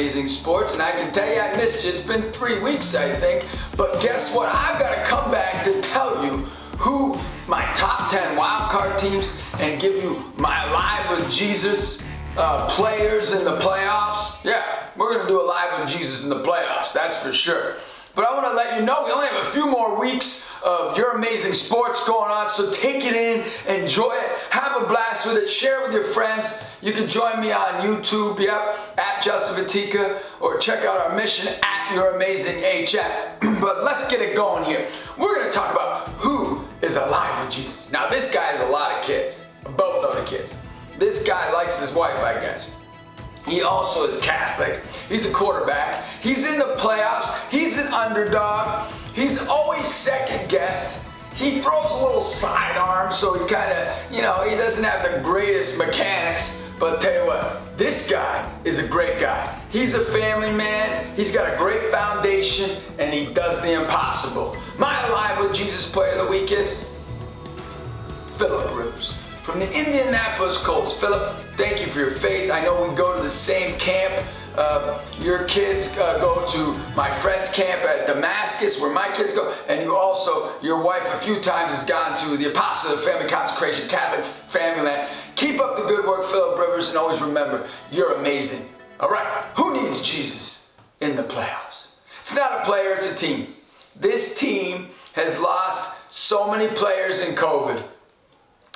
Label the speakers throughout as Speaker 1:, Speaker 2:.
Speaker 1: amazing sports, and I can tell you I missed you. It's been 3 weeks, I think. But guess what? I've got to come back to tell you who my top 10 wildcard teams and give you my Live with Jesus players in the playoffs. Yeah, we're going to do a Live with Jesus in the playoffs, that's for sure. But I want to let you know we only have a few more weeks of your amazing sports going on, so take it in, enjoy it, have a blast with it, share it with your friends. You can join me on YouTube, at Justin Fatica, or check out our mission at Your Amazing HF. But let's get it going here. We're going to talk about who is alive with Jesus. Now this guy has a lot of kids, a boatload of kids. This guy likes his wife, I guess. He also is Catholic. He's a quarterback. He's in the playoffs. He's an underdog. He's always second guessed. He throws a little sidearm, so he kind of, he doesn't have the greatest mechanics. But tell you what, this guy is a great guy. He's a family man. He's got a great foundation, and he does the impossible. My Live with Jesus player of the week is Philip Rivers from the Indianapolis Colts. Philip, thank you for your faith. I know we go to the same camp. Your kids go to my friend's camp at Damascus, where my kids go, and your wife a few times has gone to the Apostle of Family Consecration Catholic Family Land. Keep up the good work, Philip Rivers, and always remember, you're amazing. All right, who needs Jesus in the playoffs? It's not a player, it's a team. This team has lost so many players in COVID.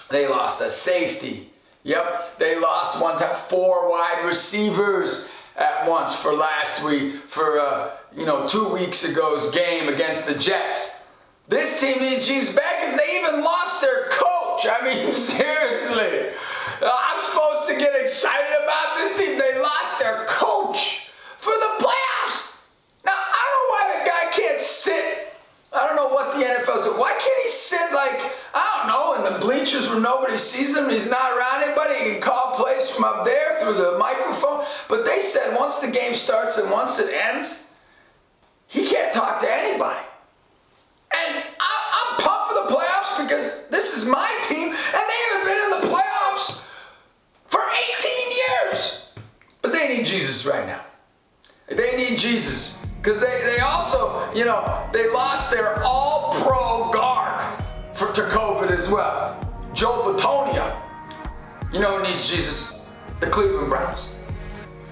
Speaker 1: They lost a safety. Yep, they lost one time 4 wide receivers at once for last week, for 2 weeks ago's game against the Jets. This team needs Jesus back because they even lost their coach. I mean, seriously. I'm supposed to get excited about this team. They lost their coach for the playoffs. Now, I don't know why the guy can't sit. I don't know what the NFL's doing. Why can't he sit in the bleachers where nobody sees him? He's not around anybody. He can call plays from up there through the microphone. But they said once the game starts and once it ends, he can't talk to anybody. And I'm pumped for the playoffs because this is my team, and they haven't been in the playoffs for 18 years. But they need Jesus right now. They need Jesus. Because they also, they lost their all-pro guard to COVID as well. Joe Batonia. You know who needs Jesus? The Cleveland Browns.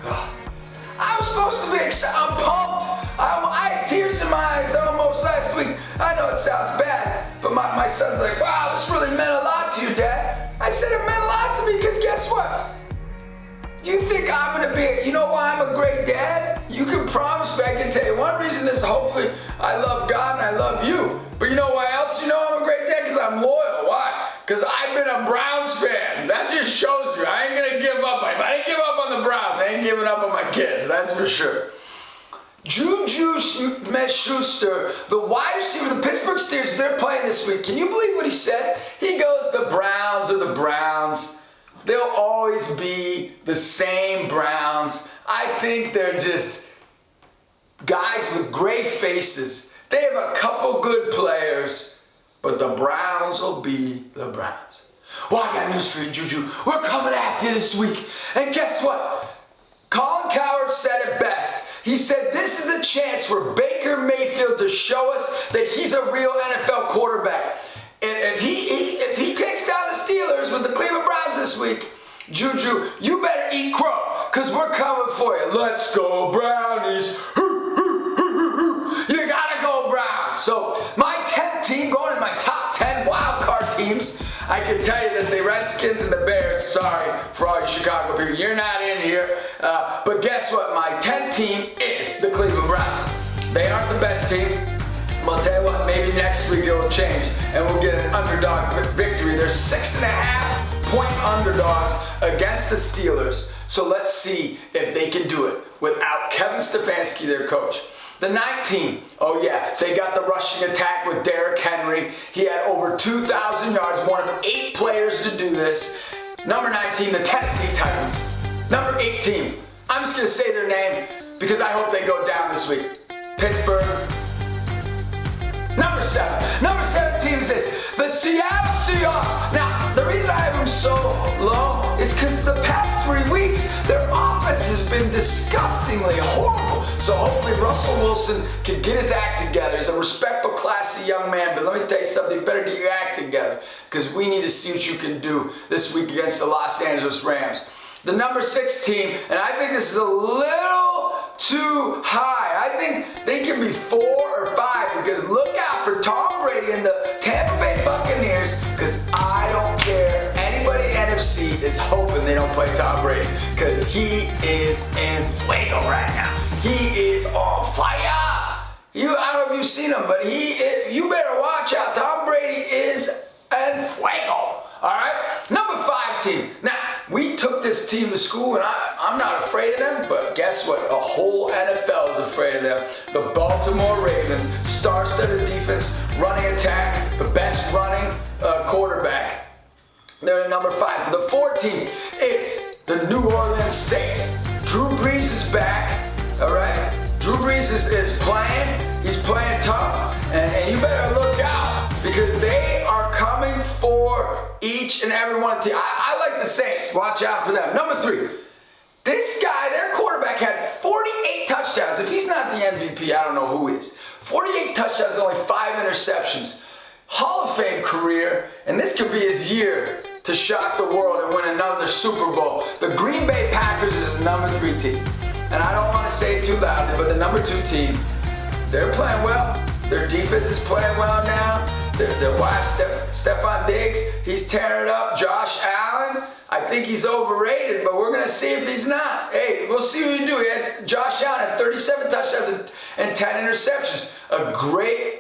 Speaker 1: I was supposed to be excited. I'm pumped. I had tears in my eyes almost last week. I know it sounds bad, but my son's like, wow, this really meant a lot to you, Dad. I said it meant a lot to me because guess what? You think I'm going to be, why I'm a great dad? You can promise me, I can tell you, one reason is hopefully I love God and I love you. But you know why else I'm a great dad? Because I'm loyal. Why? Because I've been a Browns fan. That just shows you. I ain't going to give up. If I didn't give up on the Browns, I ain't giving up on my kids. That's for sure. Juju Smith-Schuster, the wide receiver of the Pittsburgh Steelers, they're playing this week. Can you believe what he said? He goes, the Browns are the Browns. They'll always be the same Browns. I think they're just guys with great faces. They have a couple good players, but the Browns will be the Browns. Well, I got news for you, Juju. We're coming after you this week. And guess what? Colin Cowherd said it best. He said this is the chance for Baker Mayfield to show us that he's a real NFL quarterback. If he takes down the Steelers with the Cleveland Browns this week, Juju, you better eat crow, because we're coming for you. Let's go, Brownies. You gotta go, Browns. So my 10th team, going in my top 10 wild card teams, I can tell you that the Redskins and the Bears, sorry for all you Chicago people, you're not in here. But guess what? My 10th team is the Cleveland Browns. They aren't the best team. I'll tell you what, maybe next week it'll change and we'll get an underdog victory. They're 6.5-point underdogs against the Steelers. So let's see if they can do it without Kevin Stefanski, their coach. The 9th team, oh yeah, they got the rushing attack with Derrick Henry. He had over 2,000 yards, one of 8 players to do this. Number 19, the Tennessee Titans. Number 18, I'm just going to say their name because I hope they go down this week. Pittsburgh. Number 7 team is this, the Seattle Seahawks. Now, the The reason I have them so low is because the past 3 weeks, their offense has been disgustingly horrible. So hopefully Russell Wilson can get his act together. He's a respectful, classy young man, but let me tell you something, you better get your act together because we need to see what you can do this week against the Los Angeles Rams. The number 6 team, and I think this is a little too high. I think they can be 4 or 5 because look out for Tom Brady and the Tampa Bay Buccaneers because I don't care. Anybody in NFC is hoping they don't play Tom Brady because he is in fuego right now. He is on fire. I don't know if you've seen him, but you better watch out. Tom Brady is en fuego. All right, number 5 team. Now, we took this team to school, and I'm not afraid of them, but guess what? A whole NFL is afraid of them. The Baltimore Ravens, star-studded defense, running attack, the best running quarterback. They're number 5. The 4 team is the New Orleans Saints. Drew Brees is back, all right? Drew Brees is playing. He's playing tough, and you better look out because they are coming for each and every one of the team. I like the Saints. Watch out for them. Number 3, this guy, their quarterback had 48 touchdowns. If he's not the MVP, I don't know who is. 48 touchdowns, only 5 interceptions. Hall of Fame career, and this could be his year to shock the world and win another Super Bowl. The Green Bay Packers is the number 3 team. And I don't want to say it too loudly, but the number 2 team, they're playing well. Their defense is playing well now. Their wide Stephon Diggs, he's tearing it up. Josh Allen, I think he's overrated, but we're going to see if he's not. Hey, we'll see what you do. Josh Allen had 37 touchdowns and 10 interceptions. A great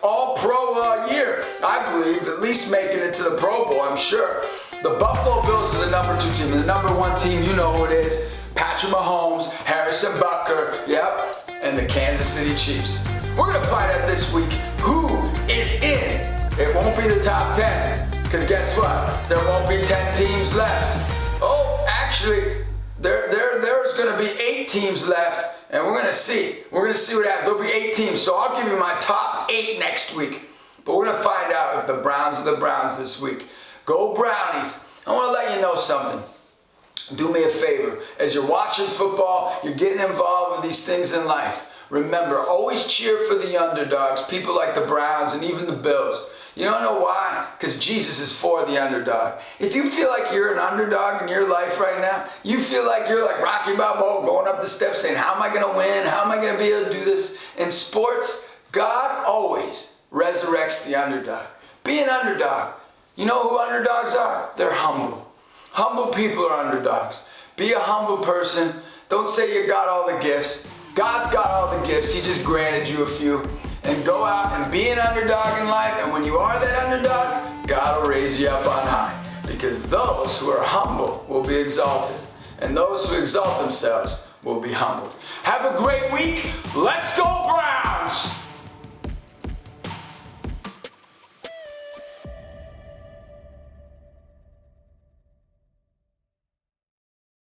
Speaker 1: all-pro year, I believe, at least making it to the Pro Bowl, I'm sure. The Buffalo Bills are the number 2 team. And the number 1 team, you know who it is. Patrick Mahomes, Harrison Butker, yep, and the Kansas City Chiefs. We're going to find out this week who is in. It won't be the top 10, because guess what? There won't be 10 teams left. Oh, actually, there's going to be 8 teams left, and we're going to see. We're going to see what happens. There'll be 8 teams, so I'll give you my top 8 next week. But we're going to find out if the Browns are the Browns this week. Go Brownies. I want to let you know something. Do me a favor. As you're watching football, you're getting involved with these things in life. Remember, always cheer for the underdogs, people like the Browns and even the Bills. You don't know why? Because Jesus is for the underdog. If you feel like you're an underdog in your life right now, you feel like you're like Rocky Balboa going up the steps saying, how am I going to win? How am I going to be able to do this? In sports, God always resurrects the underdog. Be an underdog. You know who underdogs are? They're humble. Humble people are underdogs. Be a humble person. Don't say you got all the gifts. God's got all the gifts. He just granted you a few. And go out and be an underdog in life. And when you are that underdog, God will raise you up on high. Because those who are humble will be exalted. And those who exalt themselves will be humbled. Have a great week. Let's go Browns!